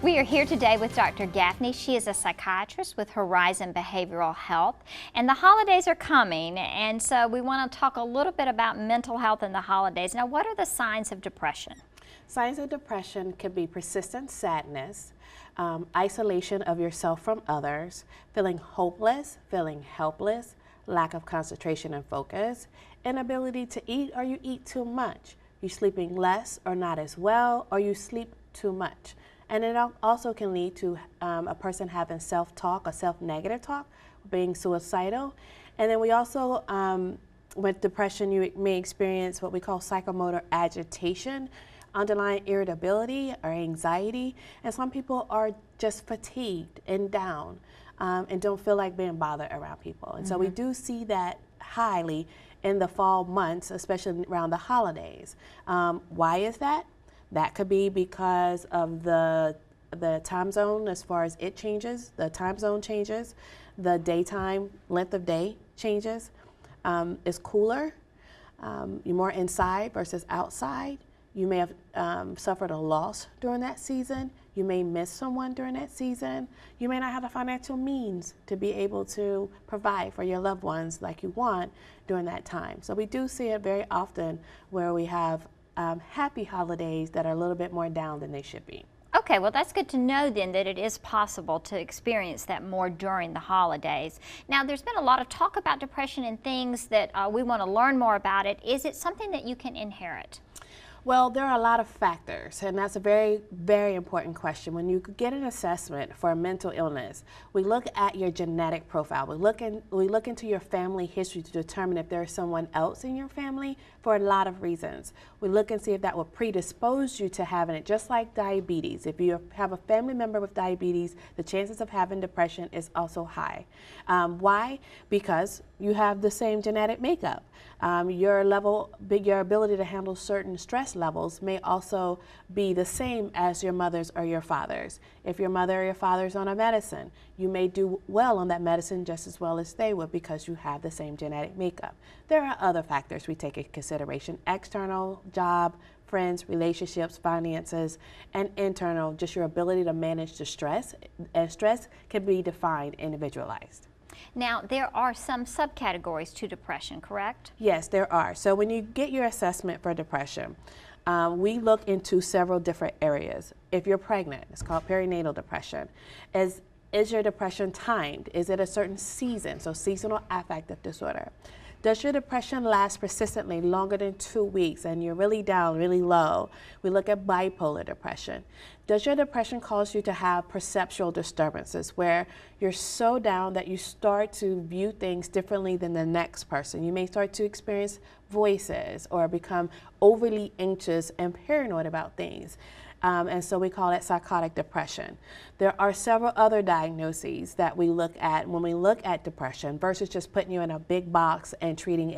We are here today with Dr. Gaffney. She is a psychiatrist with Horizon Behavioral Health, and the holidays are coming, and so we want to talk a little bit about mental health in the holidays. Now, what are the signs of depression? Signs of depression can be persistent sadness, isolation of yourself from others, feeling hopeless, feeling helpless, lack of concentration and focus, inability to eat or you eat too much, you sleeping less or not as well, or you sleep too much. And it also can lead to a person having self-talk or self-negative talk, being suicidal. And then we also, with depression, you may experience what we call psychomotor agitation, underlying irritability or anxiety. And some people are just fatigued and down and don't feel like being bothered around people. And so we do see that highly in the fall months, especially around the holidays. Why is that? That could be because of the time zone as far as it changes, the time zone changes, the daytime length of day changes. It's cooler, you're more inside versus outside. You may have suffered a loss during that season. You may miss someone during that season. You may not have the financial means to be able to provide for your loved ones like you want during that time. So we do see it very often where we have happy holidays that are a little bit more down than they should be. Okay, well that's good to know then that it is possible to experience that more during the holidays. Now there's been a lot of talk about depression and things that we want to learn more about it. Is it something that you can inherit? Well, there are a lot of factors, and that's a very, very important question. When you get an assessment for a mental illness, we look at your genetic profile. We look into your family history to determine if there's someone else in your family for a lot of reasons. We look and see if that will predispose you to having it, just like diabetes. If you have a family member with diabetes, the chances of having depression is also high. Why? Because you have the same genetic makeup. Your ability to handle certain stress levels may also be the same as your mother's or your father's. If your mother or your father's on a medicine, you may do well on that medicine just as well as they would because you have the same genetic makeup. There are other factors we take into consideration: external, job, friends, relationships, finances, and internal, just your ability to manage the stress. And stress can be defined, individualized. Now, there are some subcategories to depression, correct? Yes, there are. So when you get your assessment for depression, we look into several different areas. If you're pregnant, it's called perinatal depression. Is your depression timed? Is it a certain season? So seasonal affective disorder. Does your depression last persistently longer than 2 weeks and you're really down, really low? We look at bipolar depression. Does your depression cause you to have perceptual disturbances where you're so down that you start to view things differently than the next person? You may start to experience voices or become overly anxious and paranoid about things. And so we call it psychotic depression. There are several other diagnoses that we look at when we look at depression versus just putting you in a big box and treating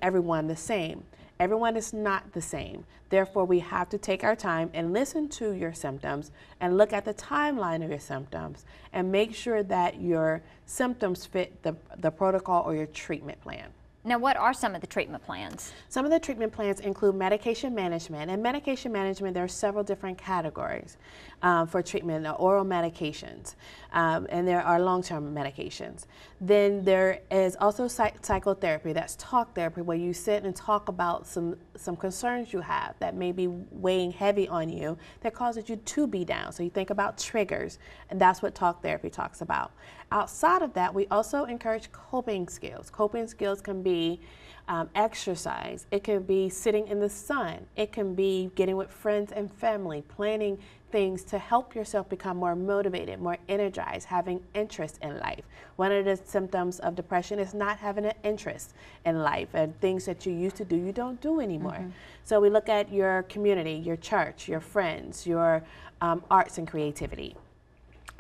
everyone the same. Everyone is not the same. Therefore, we have to take our time and listen to your symptoms and look at the timeline of your symptoms and make sure that your symptoms fit the protocol or your treatment plan. Now, what are some of the treatment plans? Some of the treatment plans include medication management. And medication management, there are several different categories for treatment, oral medications, and there are long-term medications. Then there is also psychotherapy, that's talk therapy, where you sit and talk about some concerns you have that may be weighing heavy on you that causes you to be down. So you think about triggers, and that's what talk therapy talks about. Outside of that, we also encourage coping skills. Coping skills can be exercise, it can be sitting in the sun, it can be getting with friends and family, planning things to help yourself become more motivated, more energized, having interest in life. One of the symptoms of depression is not having an interest in life, and things that you used to do, you don't do anymore. So we look at your community, your church, your friends, your arts and creativity.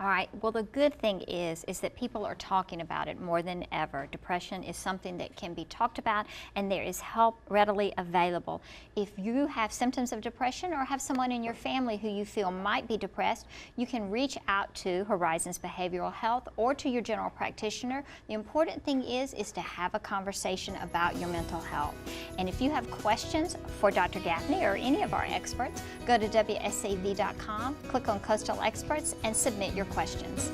All right, well, the good thing is that people are talking about it more than ever. Depression is something that can be talked about, and there is help readily available. If you have symptoms of depression or have someone in your family who you feel might be depressed, you can reach out to Horizons Behavioral Health or to your general practitioner. The important thing is to have a conversation about your mental health. And if you have questions for Dr. Gaffney or any of our experts, go to WSAV.com, click on Coastal Experts, and submit your questions.